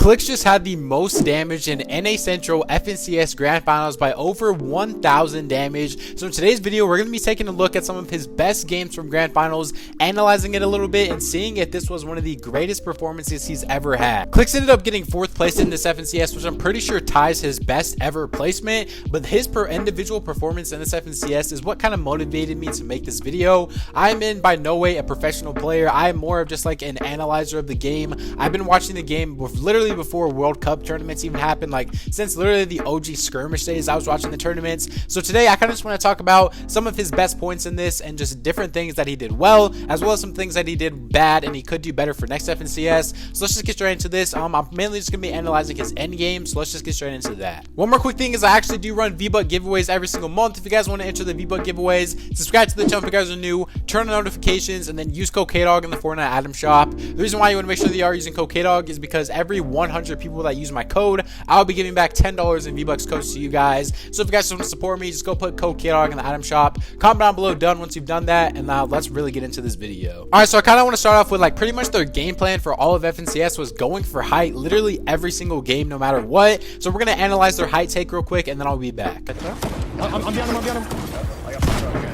Clix just had the most damage in NA Central FNCS Grand Finals by over 1,000 damage. So in today's video, we're going to be taking a look at some of his best games from Grand Finals, analyzing it a little bit, and seeing if this was one of the greatest performances he's ever had. Clix ended up getting 4th place in this FNCS, which I'm pretty sure ties his best ever placement, but his individual performance in this FNCS is what kind of motivated me to make this video. I'm in by no way a professional player. I'm more of just like an analyzer of the game. I've been watching the game literally before World Cup tournaments even happened, like since literally the OG skirmish days I was watching the tournaments. So today I kind of just want to talk about some of his best points in this and just different things that he did well, as well as some things that he did bad and he could do better for next FNCS. So let's just get straight into this. I'm mainly just going to be analyzing his end game, so let's just get straight into that. One more quick thing is I actually do run V-Buck giveaways every single month. If you guys want to enter the V-Buck giveaways, subscribe to the channel if you guys are new, turn on notifications, and then use code Kdog in the Fortnite item shop. The reason why you want to make sure that you are using code Kdog is because every 100 people that use my code, I'll be giving back $10 in V-Bucks codes to you guys. So if you guys want to support me, just go put code Kdog in the item shop. Comment down below done once you've done that, and now let's really get into this video. Alright, so I kind of want to start off with like pretty much their game plan for all of FNCS was going for height literally every single game no matter what. So we're going to analyze their height take real quick and then I'll be back. I'm behind him,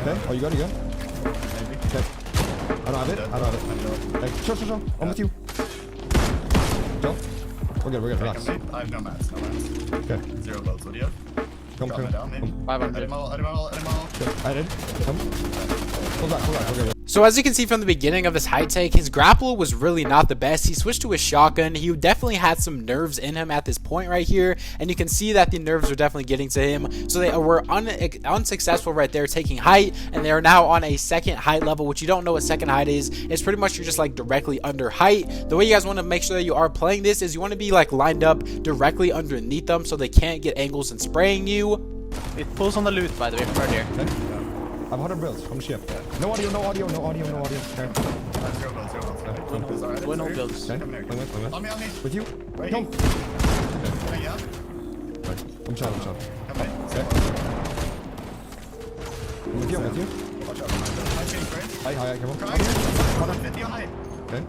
Okay. Oh, you got it? Maybe. Okay. I don't have it. Hey, sure. I'm with you. Jump. We're good, relax. I have no mats. Okay. 0 builds, what do you have? Come. 500. I did. Come. Hold back. Okay. So as you can see from the beginning of his height take, his grapple was really not the best. He switched to his shotgun. He definitely had some nerves in him at this point right here, and you can see that the nerves were definitely getting to him. So they were unsuccessful right there taking height, and they are now on a second height level, which you don't know what second height is. It's pretty much you're just like directly under height. The way you guys want to make sure that you are playing this is you want to be like lined up directly underneath them so they can't get angles and spraying you. It pulls on the loot, by the way, right here. Okay. I have 100 builds from the ship. No audio. Okay. No builds. Okay. On me. With you? Right. Come. Okay, yeah. Right. I'm shot. Okay. Okay. I'm with you. Watch out. Hi, come on. 50 on height. Okay.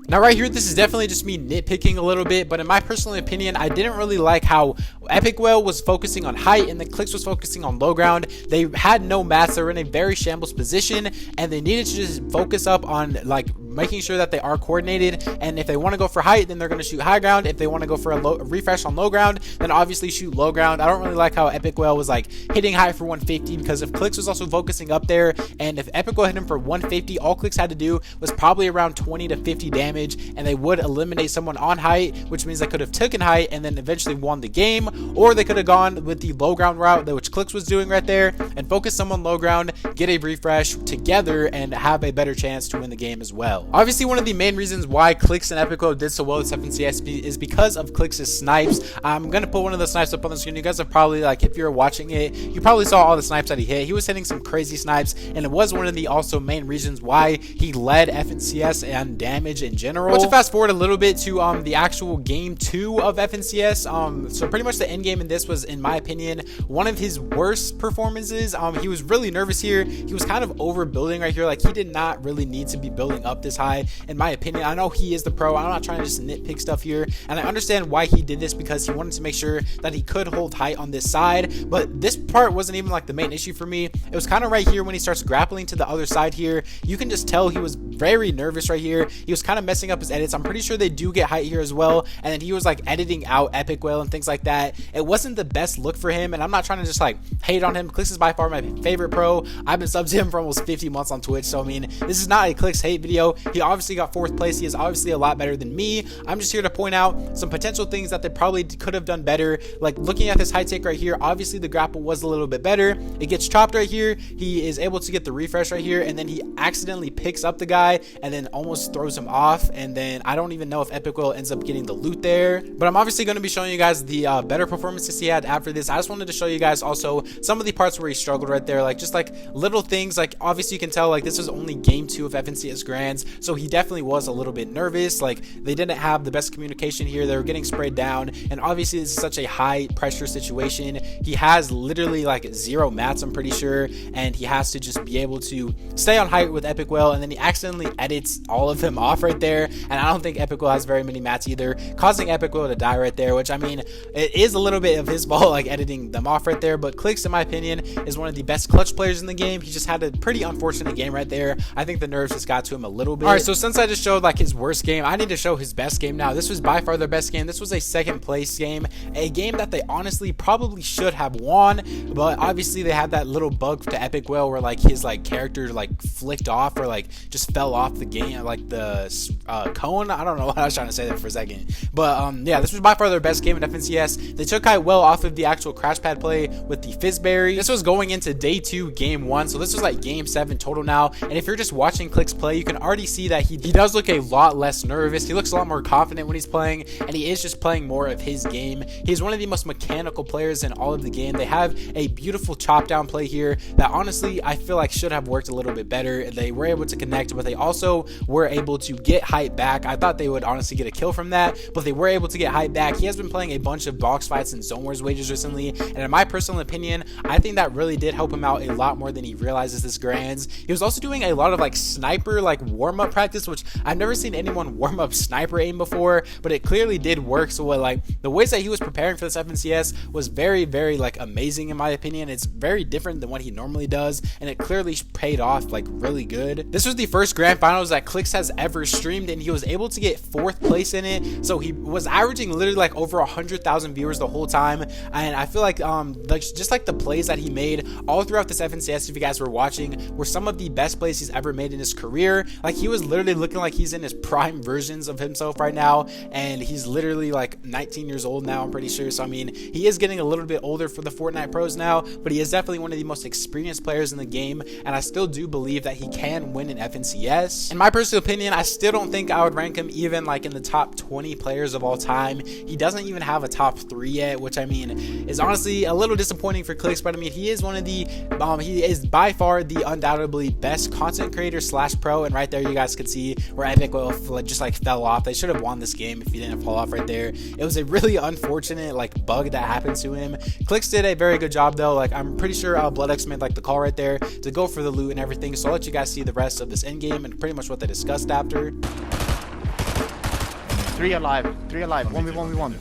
Now right here, this is definitely just me nitpicking a little bit, but in my personal opinion, I didn't really like how Epic Whale was focusing on height and the Clix was focusing on low ground. They had no mats. They were in a very shambles position, and they needed to just focus up on like making sure that they are coordinated. And if they want to go for height, then they're going to shoot high ground. If they want to go for a refresh on low ground, then obviously shoot low ground. I don't really like how Epic Whale was like hitting high for 150, because if Clix was also focusing up there, and if Epic Whale hit him for 150, all Clix had to do was probably around 20 to 50 damage, and they would eliminate someone on height, which means they could have taken height and then eventually won the game, or they could have gone with the low ground route, which Clix was doing right there, and focus someone low ground, get a refresh together, and have a better chance to win the game as well. Obviously, one of the main reasons why Clix and Epic Whale did so well with 7CS is because of Clix's snipes. I'm gonna put one of the snipes up on the screen. You guys have probably, like, if you're watching it, you probably saw all the snipes that he hit. He was hitting some crazy snipes, and it was one of the also main reasons why he led FNCS and damage in general. To fast forward a little bit to the actual game 2 of FNCS, so pretty much the end game in this was, in my opinion, one of his worst performances. He was really nervous here. He was kind of overbuilding right here. Like, he did not really need to be building up this high, in my opinion. I know he is the pro. I'm not trying to just nitpick stuff here, and I understand why he did this, because he wanted to make sure that he could hold height on this side. But this part wasn't even like the main issue for me. It was kind of right here when he starts grappling to the other side here. You can just tell he was very nervous right here. He was kind of messing up his edits. I'm pretty sure they do get height here as well, and then he was like editing out Epic Whale and things like that. It wasn't the best look for him, and I'm not trying to just like hate on him. Clix is by far my favorite pro. I've been subbed to him for almost 50 months on Twitch, so I mean, this is not a Clix hate video. He obviously got 4th place. He is obviously a lot better than me. I'm just here to point out some potential things that they probably could have done better. Like looking at this high take right here, obviously the grapple was a little bit better. It gets chopped right here. He is able to get the refresh right here, and then he accidentally picks up the guy and then almost throws him off, and then I don't even know if Epic Whale ends up getting the loot there. But I'm obviously going to be showing you guys the better performances he had after this. I just wanted to show you guys also some of the parts where he struggled right there, like just like little things. Like obviously you can tell like this was only game 2 of FNCS Grands, so he definitely was a little bit nervous. Like, they didn't have the best communication here. They were getting sprayed down, and obviously this is such a high pressure situation. He has literally like 0 mats, I'm pretty sure, and he has to just be able to stay on height with Epic Whale, and then he accidentally edits all of them off right there, and I don't think Epic Whale has very many mats either, causing Epic Whale to die right there, which, I mean, it is a little bit of his fault, like editing them off right there. But Clix, in my opinion, is one of the best clutch players in the game. He just had a pretty unfortunate game right there. I think the nerves just got to him a little bit. All right, so since I just showed like his worst game, I need to show his best game now. This was by far their best game. This was a second place game, a game that they honestly probably should have won, but obviously they had that little bug to Epic Whale where like his like character like flicked off or like just fell off the game, like the cone. I don't know what I was trying to say there for a second, but yeah, this was by far their best game in FNCS. They took height well off of the actual crash pad play with the Fizzberry. This was going into day 2, game 1, so this was like game 7 total now. And if you're just watching Clix play, you can already see that he does look a lot less nervous. He looks a lot more confident when he's playing, and he is just playing more of his game. He's one of the most mechanical players in all of the game. They have a beautiful chop down play here that honestly I feel like should have worked a little bit better. They were able to connect, but they also were able to get height back. I thought they would honestly get a kill from that, but they were able to get height back. He has been playing a bunch of box fights and zone wars wages recently, and in my personal opinion, I think that really did help him out a lot more than he realizes this grands. He was also doing a lot of like sniper like warm-up practice, which I've never seen anyone warm up sniper aim before, but it clearly did work. So like the ways that he was preparing for this FNCS was very like amazing in my opinion. It's very different than what he normally does, and it clearly paid off like really good. This was the first grand finals that Clix has ever streamed, and he was able to get 4th place in it. So he was averaging literally like over 100,000 viewers the whole time, and I feel like just like the plays that he made all throughout this FNCS, if you guys were watching, were some of the best plays he's ever made in his career. Like, he was literally looking like he's in his prime versions of himself right now, and he's literally like 19 years old now, I'm pretty sure. So I mean, he is getting a little bit older for the Fortnite pros now, but he is definitely one of the most experienced players in the game, and I still do believe that he can win an FNCS. In my personal opinion, I still don't think I would rank him even like in the top 20 players of all time. He doesn't even have a top 3 yet, which I mean is honestly a little disappointing for Clix, but I mean, he is one of the he is by far the undoubtedly best content creator slash pro. And right there you guys can see where Epic Whale just like fell off. They should have won this game if he didn't fall off right there. It was a really unfortunate like bug that happened to him. Clix did a very good job though. Like, I'm pretty sure BloodX made like the call right there to go for the loot and everything, so I'll let you guys see the rest of this end game and pretty much what they discussed after. 3 alive, 1v1v1.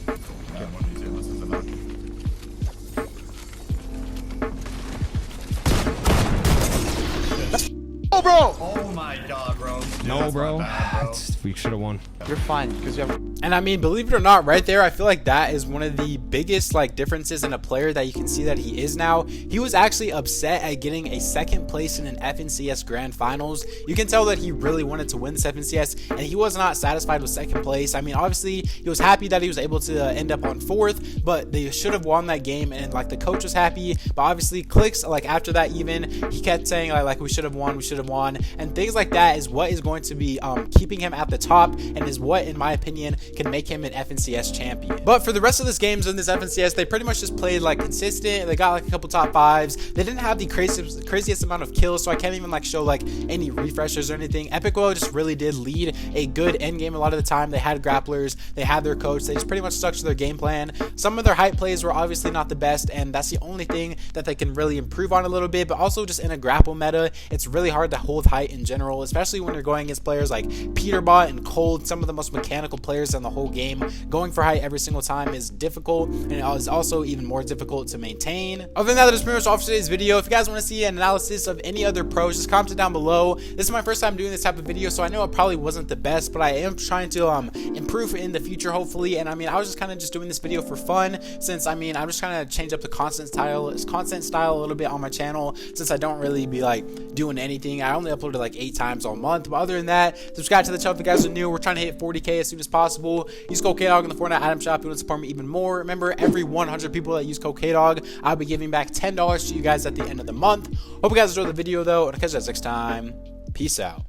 Oh, bro! Oh my god, bro. No, bro. Bad, We should have won. You're fine because you have. And I mean, believe it or not, right there, I feel like that is one of the biggest like differences in a player that you can see that he is now. He was actually upset at getting a 2nd place in an FNCS Grand Finals. You can tell that he really wanted to win this FNCS, and he was not satisfied with 2nd place. I mean, obviously, he was happy that he was able to end up on 4th, but they should have won that game, and like the coach was happy. But obviously, Clix, like after that, even he kept saying like we should have won, and things like that is what is going to be keeping him at the top, and is what, in my opinion, can make him an FNCS champion. But for the rest of this games in this FNCS, they pretty much just played like consistent. They got like a couple top 5s. They didn't have the craziest amount of kills, so I can't even like show like any refreshers or anything. Epic Whale just really did lead a good end game a lot of the time. They had grapplers, they had their coach, they just pretty much stuck to their game plan. Some of their hype plays were obviously not the best, and that's the only thing that they can really improve on a little bit. But also just in a grapple meta, it's really hard to hold height in general, especially when you're going against players like Peterbot and Cold, some of the most mechanical players in the whole game. Going for height every single time is difficult, and it is also even more difficult to maintain. Other than that, that's pretty much all for today's video. If you guys want to see an analysis of any other pros, just comment it down below. This is my first time doing this type of video, so I know it probably wasn't the best, but I am trying to improve in the future, hopefully. And I mean, I was just kind of just doing this video for fun, since I mean, I'm just trying to change up the content style a little bit on my channel, since I don't really be like doing anything. I only uploaded like 8 times all month. But other than that, subscribe to the channel if you guys are new. We're trying to hit 40K as soon as possible. Use code Kdog in the Fortnite item shop if you want to support me even more. Remember, every 100 people that use code Kdog, I'll be giving back $10 to you guys at the end of the month. Hope you guys enjoyed the video though, and I'll catch you guys next time. Peace out.